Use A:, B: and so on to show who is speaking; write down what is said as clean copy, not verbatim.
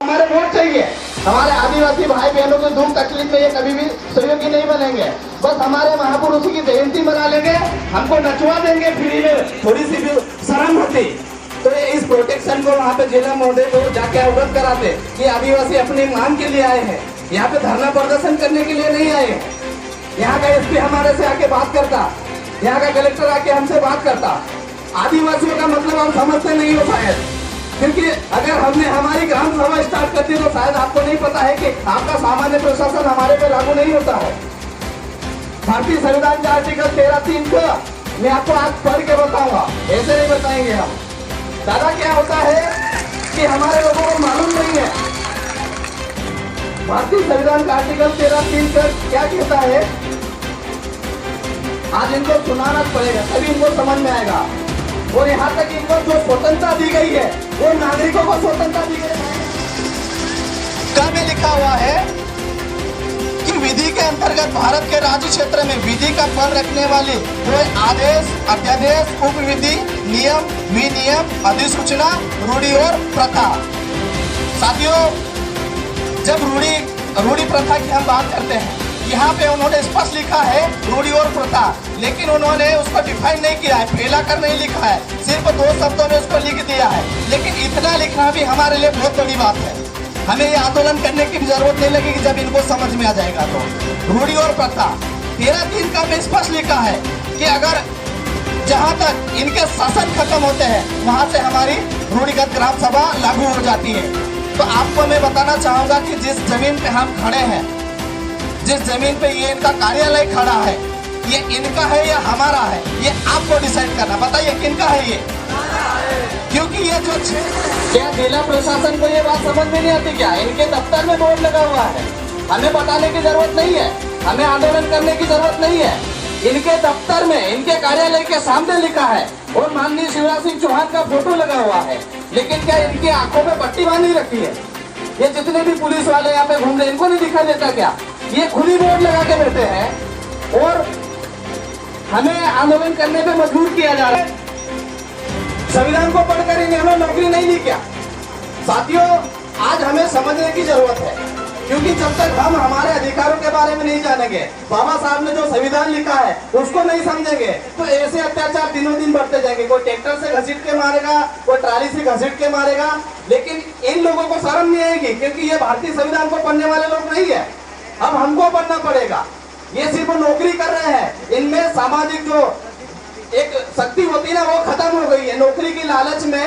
A: हमारे वोट चाहिए। हमारे आदिवासी भाई बहनों के दुख तकलीफ में ये कभी भी सहयोगी नहीं बनेंगे। बस हमारे महापुरुषों की जयंती मना लेंगे, हमको नचवा देंगे फ्री में, थोड़ी सी भी शर्म होती तो इस प्रोटेक्शन को वहाँ पे जिला महोदय को जाके अवगत कराते कि आदिवासी अपनी मांग के लिए आए हैं, यहाँ पे धरना प्रदर्शन करने के लिए नहीं आए हैं। यहाँ का एसपी हमारे से आके बात करता, यहाँ का कलेक्टर आके हमसे बात करता। आदिवासियों का मतलब हम समझते नहीं हो शायद, क्योंकि अगर हमने हमारी ग्राम सभा स्टार्ट कर दी तो शायद आपको नहीं पता है कि आपका सामान्य प्रशासन हमारे पे लागू नहीं होता है। भारतीय संविधान का आर्टिकल 13(3) को मैं आपको आज पढ़ के बताऊंगा, ऐसे नहीं बताएंगे हम। दादा क्या होता है कि हमारे लोगों को मालूम नहीं है भारतीय संविधान का आर्टिकल 13(3) क्या कहता है। आज इनको सुनाना पड़ेगा तभी इनको समझ में आएगा। और यहाँ तक इनको जो स्वतंत्रता दी गई है वो नागरिकों को स्वतंत्रता दी गई है। क्या में लिखा हुआ है कि विधि के अंतर्गत भारत के राज्य क्षेत्र में विधि का पद रखने वाली कोई आदेश, अध्यादेश, उप विधि, नियम, विनियम, अधिसूचना, रूढ़ी और प्रथा। साथियों, जब रूढ़ी प्रथा की हम बात करते हैं, यहाँ पे उन्होंने स्पष्ट लिखा है रूढ़ी और प्रथा, लेकिन उन्होंने उसको डिफाइन नहीं किया है, फैलाकर नहीं लिखा है, सिर्फ 2 शब्दों में उसको लिख दिया है। लेकिन इतना लिखना भी हमारे लिए बहुत बड़ी बात है। हमें ये आंदोलन करने की भी जरूरत नहीं लगेगी जब इनको समझ में आ जाएगा। तो रूढ़ी और प्रथा 13(3) का में स्पष्ट लिखा है कि अगर जहाँ तक इनके शासन खत्म होते हैं वहाँ से हमारी रूढ़िगत ग्राम सभा लागू हो जाती है। तो आपको मैं बताना चाहूँगा कि जिस जमीन पे हम खड़े हैं, जिस जमीन पे ये इनका कार्यालय खड़ा है, ये इनका है या हमारा है, ये आपको डिसाइड करना। बताइए किनका है ये? क्योंकि ये जो क्या जिला प्रशासन को ये बात समझ में नहीं आती क्या? इनके दफ्तर में बोर्ड लगा हुआ है, हमें बताने की जरूरत नहीं है, हमें आंदोलन करने की जरूरत नहीं है। इनके दफ्तर में, इनके कार्यालय के सामने लिखा है और माननीय शिवराज सिंह चौहान का फोटो लगा हुआ है। लेकिन क्या इनकी आंखों में पट्टी बांधी रखी है? ये जितने भी पुलिस वाले यहाँ पे घूम रहे, इनको नहीं दिखाई देता क्या? ये खुली बोर्ड लगा के बैठे हैं और हमें आंदोलन करने पे मजबूर किया जा रहा है। संविधान को पढ़कर इन्होंने नौकरी नहीं ली क्या? साथियों, आज हमें समझने की जरूरत है, क्योंकि जब तक हम हमारे अधिकारों के बारे में नहीं जानेंगे, बाबा साहब ने जो संविधान लिखा है उसको नहीं समझेंगे, तो ऐसे अत्याचार दिनों दिन बढ़ते जाएंगे। कोई ट्रैक्टर से घसीट के मारेगा, कोई ट्राली से घसीट के मारेगा, लेकिन इन लोगों को शर्म नहीं आएगी, क्योंकि ये भारतीय संविधान को पढ़ने वाले लोग नहीं है। अब हमको पढ़ना पड़ेगा। ये सिर्फ नौकरी कर रहे हैं, इनमें सामाजिक जो एक शक्ति होती है ना, वो खत्म हो गई है। नौकरी की लालच में